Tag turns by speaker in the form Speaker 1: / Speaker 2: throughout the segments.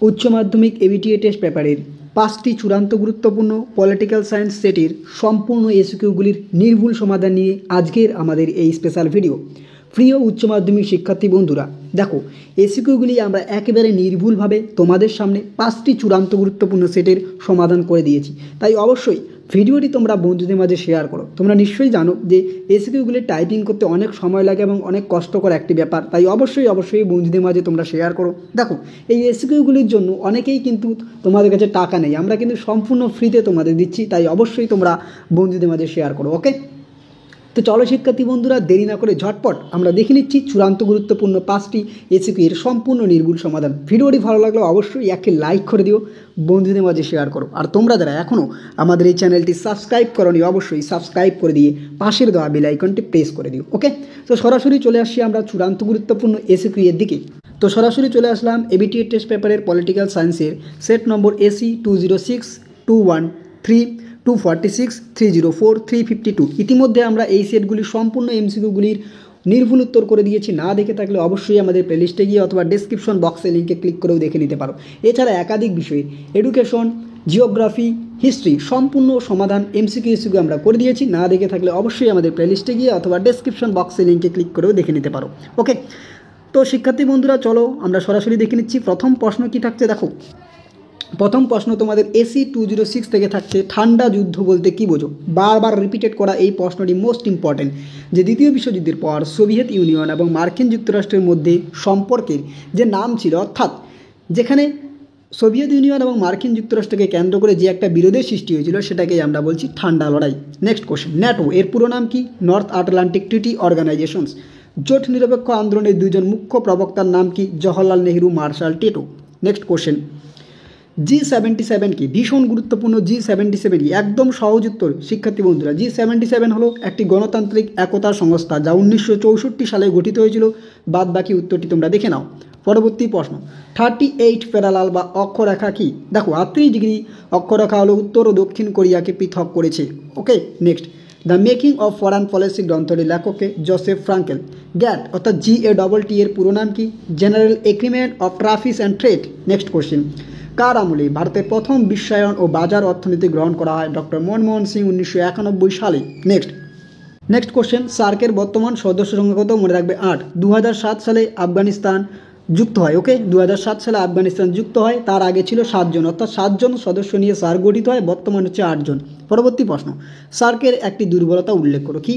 Speaker 1: উচ্চ মাধ্যমিক ABTA test পেপারের 5টি চূড়ান্ত গুরুত্বপূর্ণ পলিটিক্যাল সায়েন্স সেটের সম্পূর্ণ এসকিউগুলির নির্ভুল সমাধান নিয়ে আজকের আমাদের এই স্পেশাল ভিডিও। প্রিয় উচ্চ মাধ্যমিক শিক্ষার্থী বন্ধুরা, দেখো এসকিউগুলি আমরা একেবারে নির্ভুলভাবে তোমাদের সামনে 5টি চূড়ান্ত গুরুত্বপূর্ণ সেটের সমাধান করে দিয়েছি। তাই অবশ্যই ভিডিওটি তোমরা বন্ধুদের মাঝে শেয়ার করো। তোমরা নিশ্চয়ই জানো যে এসকিউগুলি টাইপিং করতে অনেক সময় লাগে এবং অনেক কষ্টকর একটি ব্যাপার, তাই অবশ্যই বন্ধুদের মাঝে তোমরা শেয়ার করো। দেখো এই এসকিউগুলির জন্য অনেকেই কিন্তু তোমাদের কাছে টাকা নেই, আমরা কিন্তু সম্পূর্ণ ফ্রিতে তোমাদের দিচ্ছি, তাই অবশ্যই তোমরা বন্ধুদের মাঝে শেয়ার করো। ওকে, তো চলো শিক্ষার্থী বন্ধুরা, দেরি না করে ঝটপট আমরা দেখে নিচ্ছি চূড়ান্ত গুরুত্বপূর্ণ 5টি এসকিউ এর সম্পূর্ণ নির্ভুল সমাধান। ভিডিওটি ভালো লাগলে অবশ্যই একটি লাইক করে দিও, বন্ধুদের মাঝে শেয়ার করো। আর তোমরা যারা এখনও আমাদের এই চ্যানেলটি সাবস্ক্রাইব করোনি অবশ্যই সাবস্ক্রাইব করে দিয়ে পাশের দেওয়া বেল আইকনটি প্রেস করে দিও। ওকে, তো সরাসরি চলে আসছি আমরা চূড়ান্ত গুরুত্বপূর্ণ এসকিউ এর দিকে। তো সরাসরি চলে আসলাম এবিটিএ টেস্ট পেপারের পলিটিক্যাল সায়েন্সের সেট নম্বর AC 206, 213, 246, 304, 352। ইতিমধ্যে আমরা এই সেটগুলির সম্পূর্ণ এমসিকিউগুলির নির্ভুল উত্তর করে দিয়েছি। না দেখে থাকলে অবশ্যই আমাদের প্লেলিস্টে গিয়ে অথবা ডেসক্রিপশন বক্সে লিঙ্কে ক্লিক করেও দেখে নিতে পারো। এছাড়া একাধিক বিষয়ে এডুকেশন, জিওগ্রাফি, হিস্ট্রি সম্পূর্ণ সমাধান এমসিকিউ আমরা করে দিয়েছি। না দেখে থাকলে অবশ্যই আমাদের প্লেলিস্টে গিয়ে অথবা ডেসক্রিপশন বক্সে লিঙ্কে ক্লিক করেও দেখে নিতে পারো। ওকে, তো শিক্ষার্থী বন্ধুরা চলো আমরা সরাসরি দেখে নিচ্ছি। প্রথম প্রশ্ন কি থাকছে দেখো। প্রথম প্রশ্ন তোমাদের AC 206 থেকে থাকছে, ঠান্ডা যুদ্ধ বলতে কী বোঝো? বারবার রিপিটেড করা এই প্রশ্নটি মোস্ট ইম্পর্টেন্ট, যে দ্বিতীয় বিশ্বযুদ্ধের পর সোভিয়েত ইউনিয়ন এবং মার্কিন যুক্তরাষ্ট্রের মধ্যে সম্পর্কের যে নাম ছিল, অর্থাৎ যেখানে সোভিয়েত ইউনিয়ন এবং মার্কিন যুক্তরাষ্ট্রকে কেন্দ্র করে যে একটা বিরোধের সৃষ্টি হয়েছিল সেটাকেই আমরা বলছি ঠান্ডা লড়াই। নেক্সট কোশ্চেন, ন্যাটো এর পুরো নাম কি? North Atlantic Treaty Organizations. জোট নিরপেক্ষ আন্দোলনের দুজন মুখ্য প্রবক্তার নাম কি? Jawaharlal Nehru, Marshal Tito. Next question, G77 কি? ভীষণ গুরুত্বপূর্ণ। G77 কি? একদম সহজ উত্তর শিক্ষার্থী বন্ধুরা। G77 হলো একটি গণতান্ত্রিক একতা সংস্থা যা 1964 সালে গঠিত হয়েছিল। বাদ বাকি উত্তরটি তোমরা দেখে নাও। পরবর্তী প্রশ্ন, 38 প্যারালাল বা অক্ষরেখা কি? দেখো 38 ডিগ্রি অক্ষরেখা হলো উত্তর ও দক্ষিণ কোরিয়াকে পৃথক করেছে। Okay, next, the making of foreign policy গ্রন্থটির লেখককে? Joseph Frankel. গ্যাট অর্থাৎ GATT এর পুরো নাম কি? General agreement of traffic and trade. Next question, কার আমলে ভারতের প্রথম বিশ্বায়ন ও বাজার অর্থনীতি গ্রহণ করা হয়? ডক্টর মনমোহন সিং 1991 সালে। নেক্সট কোশ্চেন, সার্কের বর্তমান সদস্য সংখ্যা কত? মনে রাখবে 8। 2007 সালে আফগানিস্তান যুক্ত হয়। ওকে, 2007 সালে আফগানিস্তান যুক্ত হয়, তার আগে ছিল 7 জন, অর্থাৎ 7 জন সদস্য নিয়ে সার্ক গঠিত হয়, বর্তমান হচ্ছে 8 জন। পরবর্তী প্রশ্ন, সার্কের একটি দুর্বলতা উল্লেখ করো। কি?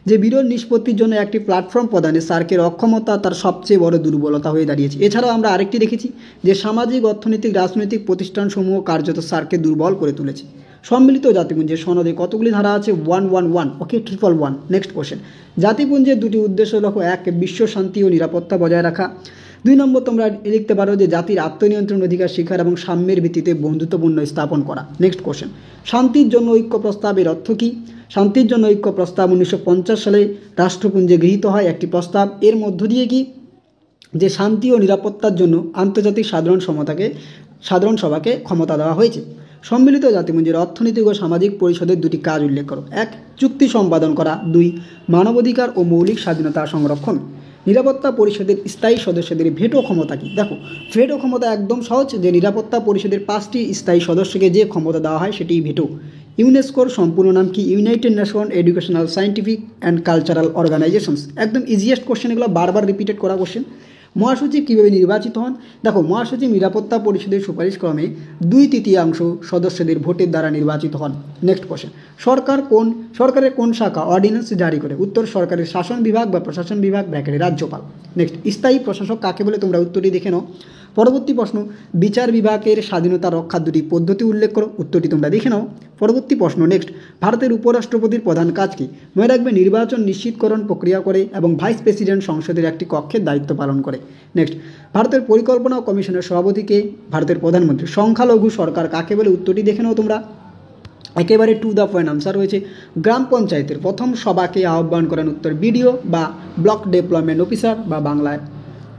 Speaker 1: যে বিরোধ নিষ্পত্তির জন্য একটি প্ল্যাটফর্ম প্রদানে সার্কের অক্ষমতা তার সবচেয়ে বড় দুর্বলতা হয়ে দাঁড়িয়েছে। এছাড়াও আমরা আরেকটি দেখেছি যে সামাজিক, অর্থনৈতিক, রাজনৈতিক প্রতিষ্ঠানসমূহ কার্যত সার্ককে দুর্বল করে তুলেছে। সম্মিলিত জাতিপুঞ্জের সনদে কতগুলি ধারা আছে? 111। ওকে, 111। নেক্সট কোশ্চেন, জাতিপুঞ্জের দুটি উদ্দেশ্য লক্ষ্য: 1 বিশ্ব শান্তি ও নিরাপত্তা বজায় রাখা। 2 নম্বর তোমরা লিখতে পারো যে জাতির আত্মনিয়ন্ত্রণ অধিকার শিকার এবং সাম্যের ভিত্তিতে বন্ধুত্বপূর্ণ স্থাপন করা। নেক্সট কোশ্চেন, শান্তির জন্য ঐক্য প্রস্তাবের অর্থ কী? শান্তির জন্য ঐক্য প্রস্তাব 1950 সালে রাষ্ট্রপুঞ্জে গৃহীত হয় একটি প্রস্তাব। এর মধ্য দিয়ে কি? যে শান্তি ও নিরাপত্তার জন্য আন্তর্জাতিক সাধারণ সভাকে ক্ষমতা দেওয়া হয়েছে। সম্মিলিত জাতিপুঞ্জের অর্থনৈতিক ও সামাজিক পরিষদের 2টি কাজ উল্লেখ করো। 1 চুক্তি সম্পাদন করা। 2 মানবাধিকার ও মৌলিক স্বাধীনতা সংরক্ষণ। নিরাপত্তা পরিষদের স্থায়ী সদস্যদের ভেটো ক্ষমতা কি? দেখো ভেটো ক্ষমতা একদম সহজ, যে নিরাপত্তা পরিষদের 5টি স্থায়ী সদস্যকে যে ক্ষমতা দেওয়া হয় সেটি ভেটো। ইউনেস্কোর সম্পূর্ণ নাম কি? United Nation Educational, Scientific and Cultural Organizations. একদম ইজিয়েস্ট কোশ্চেন, এগুলো বারবার রিপিটেড করা কোশ্চেন। মহাসচিব কীভাবে নির্বাচিত হন? দেখো মহাসচিব নিরাপত্তা পরিষদের সুপারিশ ক্রমে 2/3 সদস্যদের ভোটের দ্বারা নির্বাচিত হন। নেক্সট কোশ্চেন, সরকারের কোন শাখা অর্ডিন্যান্স জারি করে? উত্তর সরকারের শাসন বিভাগ বা প্রশাসন বিভাগ ব্র্যাকেটে রাজ্যপাল। নেক্সট, স্থায়ী প্রশাসক কাকে বলে? তোমরা উত্তরটি দেখে নাও। পরবর্তী প্রশ্ন, বিচার বিভাগের স্বাধীনতা রক্ষার 2টি পদ্ধতি উল্লেখ করো। উত্তরটি তোমরা দেখে নাও। পরবর্তী প্রশ্ন, নেক্সট, ভারতের উপরাষ্ট্রপতির প্রধান কাজ কি? মনে রাখবে নির্বাচন নিশ্চিতকরণ প্রক্রিয়া করে এবং ভাইস প্রেসিডেন্ট সংসদের একটি কক্ষের দায়িত্ব পালন করে। নেক্সট, ভারতের পরিকল্পনা কমিশনের সভাপতিকে? ভারতের প্রধানমন্ত্রী। সংখ্যালঘু সরকার কাকে বলে? উত্তরটি দেখে নাও তোমরা। একেবারে টু দ্য পয়েন্ট আনসার রয়েছে। গ্রাম পঞ্চায়েতের প্রথম সভাকে আহ্বান করেন? উত্তর BDO বা ব্লক ডেভেলপমেন্ট অফিসার বা বাংলায়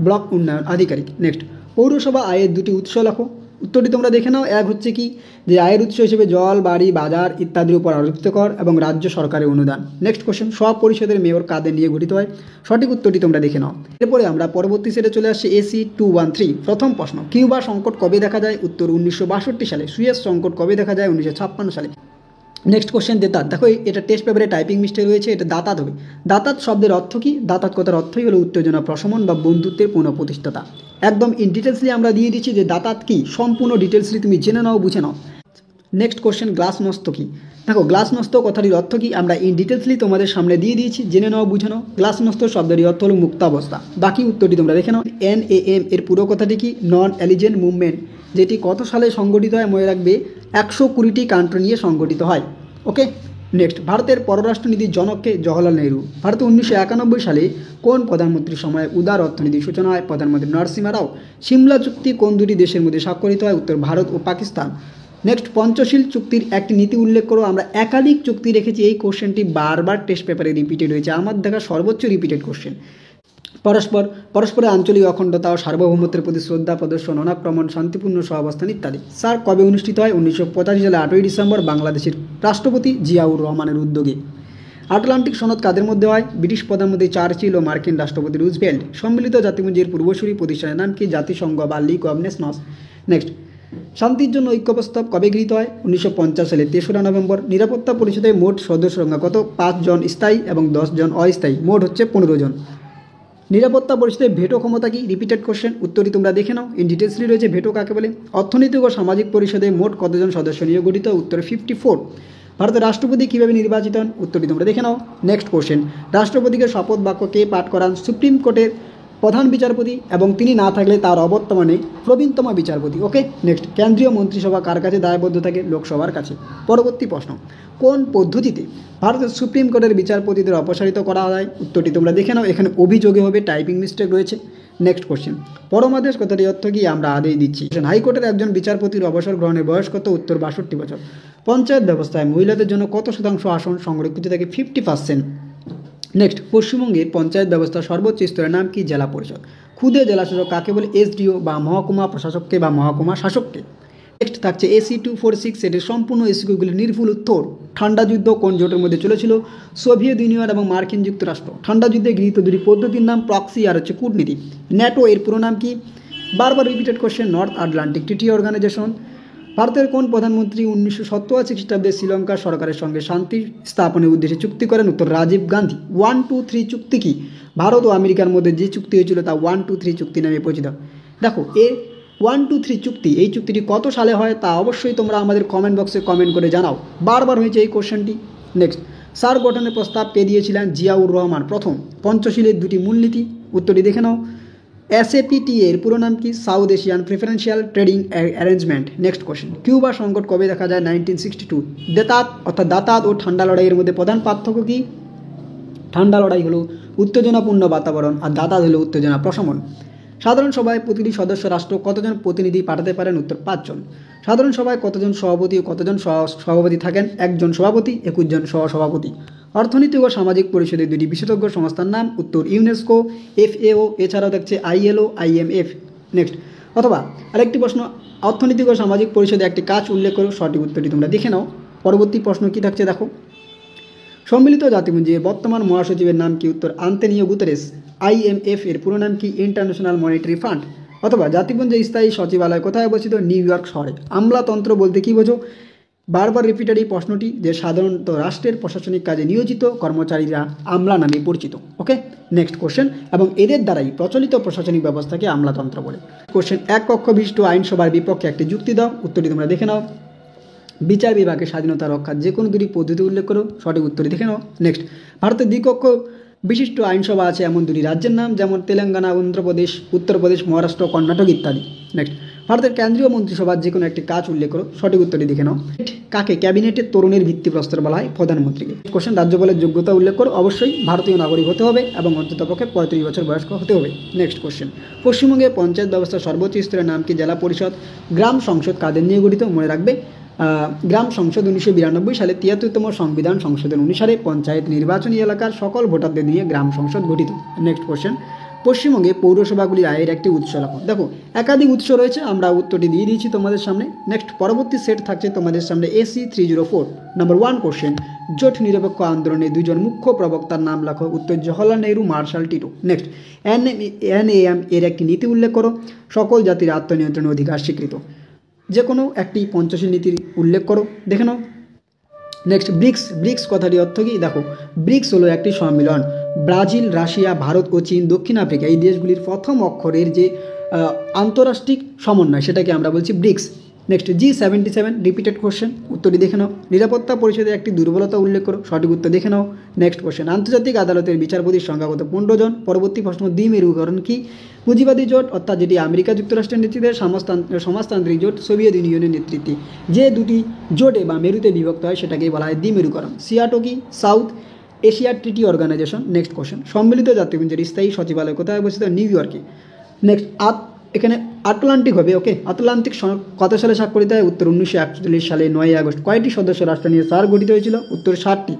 Speaker 1: ব্লক উন্নয়ন আধিকারিক। নেক্সট, পৌরসভা আয়ের 2টি উৎস লেখো। উত্তরটি তোমরা দেখে নাও। এক হচ্ছে কি, যে আয়ের উৎস হিসেবে জল, বাড়ি, বাজার ইত্যাদির উপর আরোপিত কর এবং রাজ্য সরকারের অনুদান। নেক্সট কোশ্চেন, সব পরিষদের মেয়র কাদের নিয়ে গঠিত হয়? সঠিক উত্তরটি তোমরা দেখে নাও। এরপরে আমরা পরবর্তী সেটে চলে আসছি AC 213। প্রথম প্রশ্ন, কিউবা সংকট কবে দেখা যায়? উত্তর 1962 সালে। সুয়েজ সংকট কবে দেখা যায়? 1956 সালে। নেক্সট কোশ্চেন, দেতাত। দেখো এটা টেস্ট পেপারে টাইপিং মিস্টেক রয়েছে, এটা দাতাত হবে। দাতাত শব্দের অর্থ কি? দাতাত কথার অর্থই হলো উত্তেজনা প্রশমন বা বন্ধুত্বের পুনঃপ্রতিষ্ঠাতা। একদম ইন ডিটেলসলি আমরা দিয়ে দিচ্ছি যে দাতাত কি, সম্পূর্ণ ডিটেলসলি তুমি জেনে নাও, বুঝে নাও। নেক্সট কোশ্চেন, গ্লাসনস্ত কি? দেখো গ্লাসনস্ত কথাটির অর্থ কি আমরা ইন ডিটেলসলি তোমাদের সামনে দিয়ে দিয়েছি, জেনে নাও, বুঝে নাও। গ্লাসনস্ত শব্দের অর্থ হলো মুক্তাবস্থা। বাকি উত্তরটি তোমরা দেখে নাও। NAM এর পুরো কথাটি কি? নন অ্যালিজেন্ট মুভমেন্ট, যেটি কত সালে সংগঠিত হয়? মনে রাখবে 120টি কান্ট্রি নিয়ে সংগঠিত হয়। ওকে। নেক্সট, ভারতের পররাষ্ট্রনীতির জনককে? জওহরলাল নেহরু। ভারতে 1991 সালে কোন প্রধানমন্ত্রীর সময় উদার অর্থনীতির সূচনা হয়? প্রধানমন্ত্রী নরসিংহ রাও। সিমলা চুক্তি কোন দুটি দেশের মধ্যে স্বাক্ষরিত হয়? উত্তর ভারত ও পাকিস্তান। নেক্সট, পঞ্চশীল চুক্তির একটি নীতি উল্লেখ করো। আমরা একাধিক চুক্তি রেখেছি, এই কোশ্চেনটি বারবার টেস্ট পেপারে রিপিটেড হয়েছে, আমার দেখা সর্বোচ্চ রিপিটেড কোশ্চেন। পরস্পরের আঞ্চলিক অখণ্ডতা ও সার্বভৌমত্বের প্রতি শ্রদ্ধা প্রদর্শন, অনাক্রমণ, শান্তিপূর্ণ সহাবস্থান ইত্যাদি। স্যার কবে অনুষ্ঠিত হয়? 1985 সালে 8ই ডিসেম্বর বাংলাদেশের রাষ্ট্রপতি জিয়াউর রহমানের উদ্যোগে। আটলান্টিক সনদ কাদের মধ্যে হয়? ব্রিটিশ প্রধানমন্ত্রী চার্চিল ও মার্কিন রাষ্ট্রপতি রুজভেল্ট। সম্মিলিত জাতিপুঞ্জের পূর্বসূরি প্রতিষ্ঠানের নাম কি? জাতিসংঘ বা লিগ অব নেশনস। নেক্সট, শান্তির জন্য ঐক্য প্রস্তাব কবে গৃহীত হয়? 1950 সালে 3রা নভেম্বর। নিরাপত্তা পরিষদে মোট সদস্য সংখ্যা কত? 5 জন স্থায়ী এবং 10 জন অস্থায়ী, মোট হচ্ছে 15 জন। নিরাপত্তা পরিষদে ভেটো ক্ষমতা কি? রিপিটেড কোশ্চেন, উত্তরটি তোমরা দেখে নাও। ইন ডিটেলসলি রয়েছে ভেটো কাকে বলে। অর্থনৈতিক ও সামাজিক পরিষদে মোট কতজন সদস্য নিয়ে গঠিত? উত্তর 54। ভারতের রাষ্ট্রপতি কীভাবে নির্বাচিত হন? উত্তরটি তোমরা দেখে নাও। নেক্সট কোশ্চেন, রাষ্ট্রপতিকে শপথ বাক্য কে পাঠ করান? সুপ্রিম কোর্টের প্রধান বিচারপতি, এবং তিনি না থাকলে তার অবর্তমানে প্রবীণতম বিচারপতি। ওকে। নেক্সট, কেন্দ্রীয় মন্ত্রিসভা কার কাছে দায়বদ্ধ থাকে? লোকসভার কাছে। পরবর্তী প্রশ্ন, কোন পদ্ধতিতে ভারতের সুপ্রিম কোর্টের বিচারপতিদের অপসারিত করা হয়? উত্তরটি তোমরা দেখে নাও, এখানে অভিযোগে হবে, টাইপিং মিস্টেক রয়েছে। নেক্সট কোশ্চেন, পরমাদেশ কথাটি অর্থ কি? আমরা আদেশ দিচ্ছি। হাইকোর্টের একজন বিচারপতির অবসর গ্রহণের বয়স কত? উত্তর 62 বছর। পঞ্চায়েত ব্যবস্থায় মহিলাদের জন্য কত শতাংশ আসন সংরক্ষিত থাকে? 50%। নেক্সট, পশ্চিমবঙ্গের পঞ্চায়েত ব্যবস্থার সর্বোচ্চ স্তরের নাম কি? জেলা পরিষদ। ক্ষুদে জেলাশাসক কাকে বলে? SDO বা মহকুমা প্রশাসককে বা মহকুমা শাসককে। নেক্সট থাকছে AC 246, সেটির সম্পূর্ণ এসকিউগুলির নির্ভুল উত্তর। ঠান্ডা যুদ্ধ কোন জোটের মধ্যে চলেছিল? সোভিয়েত ইউনিয়ন এবং মার্কিন যুক্তরাষ্ট্র। ঠান্ডা যুদ্ধে গৃহীত দুটি পদ্ধতির নাম প্রক্সি আর হচ্ছে কূটনীতি। ন্যাটো এর পুরো নাম কি? বারবার repeated question, north Atlantic treaty organization. ভারতের কোন প্রধানমন্ত্রী 1987 খ্রিস্টাব্দে শ্রীলঙ্কা সরকারের সঙ্গে শান্তি স্থাপনের উদ্দেশ্যে চুক্তি করেন? উত্তর রাজীব গান্ধী। 1-2-3 চুক্তি কি? ভারত ও আমেরিকার মধ্যে যে চুক্তি হয়েছিল তা 1-2-3 চুক্তি নামে পরিচিত। দেখো এই 1-2-3 চুক্তি, এই চুক্তিটি কত সালে হয় তা অবশ্যই তোমরা আমাদের কমেন্ট বক্সে কমেন্ট করে জানাও। বারবার হয়েছে এই কোশ্চেনটি। নেক্সট, সার গঠনের প্রস্তাব কে দিয়েছিলেন? জিয়াউর রহমান প্রথম। পঞ্চশীলের দুটি মূলনীতি, উত্তরটি দেখে নাও। SAPTA এর পুরো নাম কি? South Asian preferential trading arrangement. Next question, Cuba সংকট কবে দেখা যায়? 1962। দেতাত অর্থাৎ দাতাত ও ঠান্ডা লড়াইয়ের মধ্যে প্রধান পার্থক্য কি? ঠান্ডা লড়াই হলো উত্তেজনাপূর্ণ বাতাবরণ আর দাতাত হলো উত্তেজনা প্রশমন। সাধারণ সভায় প্রতিটি সদস্য রাষ্ট্র কতজন প্রতিনিধি পাঠাতে পারেন? উত্তর 5 জন। সাধারণ সভায় কতজন সভাপতি ও কতজন সভাপতি থাকেন? 1 জন সভাপতি, 21 জন সহসভাপতি। অর্থনৈতিক ও সামাজিক পরিষদের দুটি বিশেষজ্ঞ সংস্থার নাম? উত্তর ইউনেস্কো, FAO, এছাড়াও থাকছে ILO, IMF। নেক্সট, অথবা আরেকটি প্রশ্ন, অর্থনৈতিক ও সামাজিক পরিষদে একটি কাজ উল্লেখ করো। সঠিক উত্তরটি তোমরা দেখে নাও। পরবর্তী প্রশ্ন কী থাকছে দেখো। সম্মিলিত জাতিপুঞ্জের বর্তমান মহাসচিবের নাম কি? উত্তর আন্তোনিও গুতেরেস। IMF এর পুরো নাম কি? International monetary fund. অথবা জাতিপুঞ্জের স্থায়ী সচিবালয় কোথায় অবস্থিত? নিউ ইয়র্ক শহরে। আমলাতন্ত্র বলতে কী বোঝো? বারবার রিপিটেড এই প্রশ্নটি, যে সাধারণত রাষ্ট্রের প্রশাসনিক কাজে নিয়োজিত কর্মচারীরা আমলা নামে পরিচিত। ওকে। নেক্সট কোশ্চেন, এবং এদের দ্বারাই প্রচলিত প্রশাসনিক ব্যবস্থাকে আমলাতন্ত্র বলে। কোশ্চেন, এক কক্ষ বিশিষ্ট আইনসভার বিপক্ষে একটি যুক্তি দাও। উত্তরটি তোমরা দেখে নাও। বিচার বিভাগের স্বাধীনতা রক্ষার যে কোনো দুটি পদ্ধতি উল্লেখ করো। সঠিক উত্তরটি দেখে নাও। নেক্সট, ভারতের দ্বিকক্ষ বিশিষ্ট আইনসভা আছে এমন দুটি রাজ্যের নাম, যেমন তেলেঙ্গানা, অন্ধ্রপ্রদেশ, উত্তরপ্রদেশ, মহারাষ্ট্র, কর্ণাটক ইত্যাদি। নেক্সট, ভারতের কেন্দ্রীয় মন্ত্রিসভার যে কোনো একটি কাজ উল্লেখ করো। সঠিক উত্তরটি দেখে নাও। কাকে ক্যাবিনেটের তরুণের ভিত্তিপ্রস্তর বলা হয়? প্রধানমন্ত্রীকে। কোশ্চেন, রাজ্যপালের যোগ্যতা উল্লেখ করো। অবশ্যই ভারতীয় নাগরিক হতে হবে এবং অন্ততপক্ষে 35 বছর বয়স্ক হতে হবে। নেক্সট কোশ্চেন, পশ্চিমবঙ্গে পঞ্চায়েত ব্যবস্থার সর্বোচ্চ স্তরের নাম কি? জেলা পরিষদ। গ্রাম সংসদ কাদের নিয়ে গঠিত? মনে রাখবে গ্রাম সংসদ 1992 সালে 73তম সংবিধান সংশোধন অনুসারে পঞ্চায়েত নির্বাচনী এলাকার সকল ভোটারদের নিয়ে গ্রাম সংসদ গঠিত। নেক্সট কোশ্চেন, পশ্চিমবঙ্গে পৌরসভাগুলির আয়ের একটি উৎস লেখো। দেখো একাধিক উৎস রয়েছে, আমরা উত্তরটি দিয়ে দিয়েছি তোমাদের সামনে। নেক্সট পরবর্তী সেট থাকছে তোমাদের সামনে AC 304 নাম্বার 1 কোশ্চেন, জোট নিরপেক্ষ আন্দোলনে দুজন মুখ্য প্রবক্তার নাম লেখো। উত্তর Jawaharlal Nehru, Marshal Tito. Next NAM এর একটি নীতি উল্লেখ করো। সকল জাতির আত্মনিয়ন্ত্রণের অধিকার স্বীকৃত। যে কোনো একটি পঞ্চশীল নীতির উল্লেখ করো, দেখে নাও। নেক্সট ব্রিক্স কথাটি অর্থ কী? দেখো ব্রিক্স হলো একটি সম্মিলন। ব্রাজিল, রাশিয়া, ভারত ও চীন, দক্ষিণ আফ্রিকা এই দেশগুলির প্রথম অক্ষরের যে আন্তরাষ্ট্রিক সমন্বয় সেটাকে আমরা বলছি bricks. Next G77 repeated question, উত্তরটি দেখে নাও। নিরাপত্তা পরিষদের একটি দুর্বলতা উল্লেখ করো, সঠিক উত্তর দেখে নাও। নেক্সট কোশ্চেন, আন্তর্জাতিক আদালতের বিচারপতির সংখ্যা কত? 15 জন। পরবর্তী প্রশ্ন, দ্বিমেরুকরণ কি? পুঁজিবাদী জোট অর্থাৎ যেটি আমেরিকা যুক্তরাষ্ট্রের নেতৃত্বে, সমাজতান্ত্রিক জোট সোভিয়েত ইউনিয়নের নেতৃত্বে যে দুটি জোটে বা মেরুতে বিভক্ত হয় সেটাকেই বলা হয় দ্বিমেরুকরণ। সিয়াটো কি? South Asia treaty organization. Next question, সম্মিলিত জাতিপুঞ্জের স্থায়ী সচিবালয় কোথায় অবস্থিত? নিউ ইয়র্কে। নেক্সট এখানে আটলান্টিক হবে। ওকে, আটলান্টিক কত সালে স্বাক্ষরিত হয়? উত্তর 1941 সালে 9 আগস্ট। কয়টি সদস্য রাষ্ট্র নিয়ে সার্ক গঠিত হয়েছিল? উত্তর 7টি।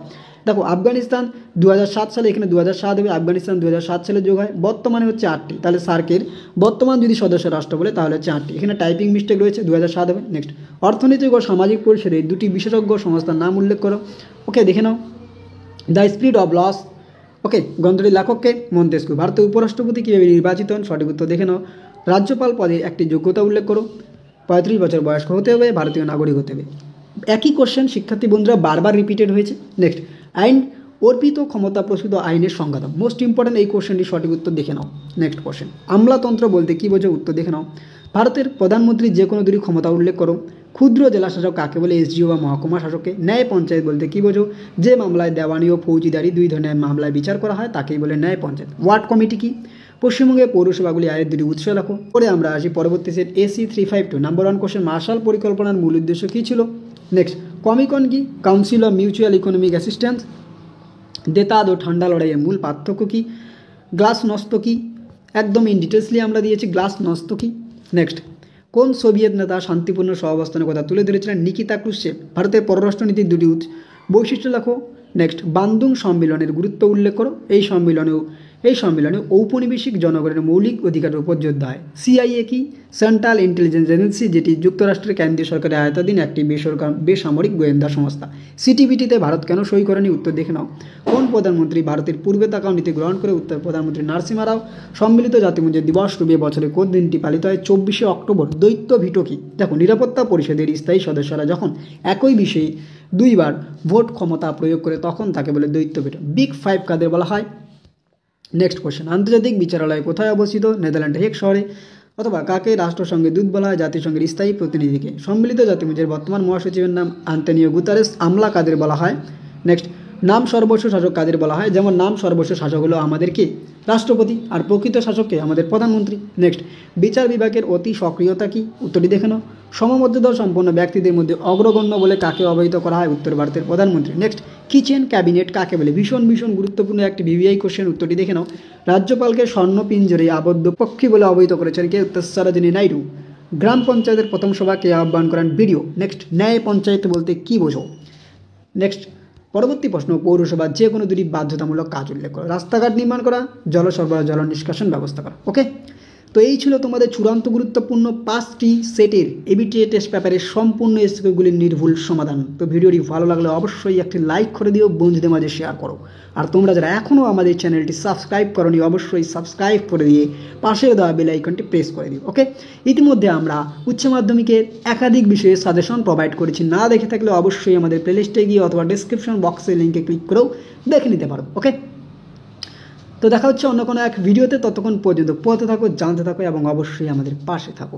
Speaker 1: দেখো আফগানিস্তান 2007 সালে, এখানে 2007 হবে, আফগানিস্তান 2007 সালে যোগ হয়। বর্তমানে হচ্ছে 8টি, তাহলে সার্কের বর্তমান যদি সদস্য রাষ্ট্র বলে তাহলে হচ্ছে 8টি। এখানে টাইপিং মিস্টেক রয়েছে, 2007 হবে। নেক্সট, অর্থনৈতিক ও সামাজিক পরিষদের দুটি বিশেষজ্ঞ সংস্থার নাম উল্লেখ করো। ওকে, দেখে নাও। দ্য স্পিরিট অফ লস, ওকে, গ্রন্থটির লেখককে? মন্তেস্কু। ভারতের উপরাষ্ট্রপতি কীভাবে নির্বাচিত হন? সঠিক উত্তর দেখে নাও। রাজ্যপাল পদে একটি যোগ্যতা উল্লেখ করো। 35 বছর বয়স্ক হতে হবে, ভারতীয় নাগরিক হতে হবে। একই কোশ্চেন শিক্ষার্থী বন্ধুরা বারবার রিপিটেড হয়েছে। নেক্সট, আইন অর্পিত ক্ষমতা প্রসূত আইনের সংজ্ঞা দাও। মোস্ট ইম্পর্টেন্ট এই কোশ্চেনটি, সঠিক উত্তর দেখে নাও। নেক্সট কোশ্চেন, আমলাতন্ত্র বলতে কী বোঝো? উত্তর দেখে নাও। ভারতের প্রধানমন্ত্রীর যে কোনো দুটি ক্ষমতা উল্লেখ করো। ক্ষুদ্র জেলা শাসক কাকে বলে? SGO বা মহকুমা শাসককে। ন্যায় পঞ্চায়েত বলতে কী বোঝো? যে মামলায় দেওয়ানি ও ফৌজিদারি দুই ধরনের মামলায় বিচার করা হয় তাকেই বলে ন্যায় পঞ্চায়েত। ওয়ার্ড কমিটি কি? পশ্চিমবঙ্গের পৌরসভাগুলি আয়ের দুটি উৎস লেখো। পরে আমরা আসি পরবর্তী set AC 352 number 1 question, Marshall পরিকল্পনার মূল উদ্দেশ্য কী ছিল? নেক্সট, কমিকন কি? Council of mutual economic assistance. দেতাদ ও ঠান্ডা লড়াইয়ের মূল পার্থক্য কী? গ্লাসনস্ত কি? একদম ইন ডিটেলসলি আমরা দিয়েছি গ্লাসনস্ত কি। নেক্সট, কোন সোভিয়েত নেতা শান্তিপূর্ণ সহাবস্থানের কথা তুলে ধরেছিলেন? Nikita Khrushchev. ভারতের পররাষ্ট্রনীতির দুটি বৈশিষ্ট্য লেখো। নেক্সট, বান্দুং সম্মেলনের গুরুত্ব উল্লেখ করো। এই সম্মেলনে ঔপনিবেশিক জনগণের মৌলিক অধিকারের উপর জোর দেওয়া হয়। CIA কি? সেন্ট্রাল ইন্টেলিজেন্স এজেন্সি, যেটি যুক্তরাষ্ট্রের কেন্দ্রীয় সরকারের আয়ত্তাধীন একটি বেসামরিক গোয়েন্দা সংস্থা। CTBT-তে ভারত কেন সই করেনি? উত্তর দেখে নাও। কোন প্রধানমন্ত্রী ভারতের পূর্বে তাকাও নীতি গ্রহণ করে? উত্তর প্রধানমন্ত্রী নরসিংহ রাও। সম্মিলিত জাতিপুঞ্জের দিবস রূপে বছরে কোন দিনটি পালিত হয়? 24শে অক্টোবর। দ্বৈত ভিটো কি? দেখো নিরাপত্তা পরিষদের স্থায়ী সদস্যরা যখন একই বিষয়ে দুইবার ভোট ক্ষমতা প্রয়োগ করে তখন তাকে বলে দ্বৈত ভিটো। বিগ 5 কাদের বলা হয়? নেক্সট কোশ্চেন, আন্তর্জাতিক বিচারালয় কোথায় অবস্থিত? নেদারল্যান্ডের হেগ শহরে। অথবা কাকে রাষ্ট্রসংঘের দূত বলা হয়? জাতিসংঘের স্থায়ী প্রতিনিধিকে। সম্মিলিত জাতিপুঞ্জের বর্তমান মহাসচিবের নাম আন্তোনিও গুতারেস। আমলা কাদের বলা হয়? নেক্সট, নাম সর্বস্ব শাসক কাদের বলা হয়? যেমন নাম সর্বস্ব শাসক হলো আমাদের কি? রাষ্ট্রপতি। আর প্রকৃত শাসককে? আমাদের প্রধানমন্ত্রী। নেক্সট, বিচার বিভাগের অতি সক্রিয়তা কি? উত্তরটি দেখে নাও। সমমর্যাদা সম্পন্ন ব্যক্তিদের মধ্যে অগ্রগণ্য বলে কাকে অবহিত করা হয়? উত্তর ভারতের প্রধানমন্ত্রী। নেক্সট, কিচেন ক্যাবিনেট কাকে বলে? ভীষণ গুরুত্বপূর্ণ একটি VVI কোশ্চেন, উত্তরটি দেখে নাও। রাজ্যপালকে স্বর্ণপিঞ্জরে আবদ্ধ পক্ষী বলে অবহিত করেছেন কে? উত্তর সরোজিনী নাইডু। গ্রাম পঞ্চায়েতের প্রথম সভা কে আহ্বান করেন? BDO। নেক্সট, ন্যায় পঞ্চায়েত বলতে কী বোঝো? নেক্সট, পরবর্তী প্রশ্ন, পৌরসভার যে কোনো দুটি বাধ্যতামূলক কাজ উল্লেখ করো। রাস্তাঘাট নির্মাণ করা, জল সরবরাহ, জল নিষ্কাশন ব্যবস্থা করা। ওকে, তো এই ছিল তোমাদের চূড়ান্ত গুরুত্বপূর্ণ 5টি সেটের ABTA টেস্ট পেপারের সম্পূর্ণ এসকিউগুলির নির্ভুল সমাধান। তো ভিডিওটি ভালো লাগলে অবশ্যই একটি লাইক করে দিও, বন্ধুদের মাঝে শেয়ার করো। আর তোমরা যারা এখনও আমাদের চ্যানেলটি সাবস্ক্রাইব করোনি অবশ্যই সাবস্ক্রাইব করে দিয়ে পাশে দেওয়া বেল আইকনটি প্রেস করে দিও। ওকে, ইতিমধ্যে আমরা উচ্চ মাধ্যমিকের একাধিক বিষয়ে সাজেশন প্রোভাইড করেছি, না দেখে থাকলে অবশ্যই আমাদের প্লেলিস্টে গিয়ে অথবা ডেসক্রিপশন বক্সের লিঙ্কে ক্লিক করেও দেখে নিতে পারো। ওকে, তো দেখা হচ্ছে অন্য কোনো এক ভিডিওতে। ততক্ষণ পর্যন্ত পড়তে থাকো, জানতে থাকো এবং অবশ্যই আমাদের পাশে থাকো।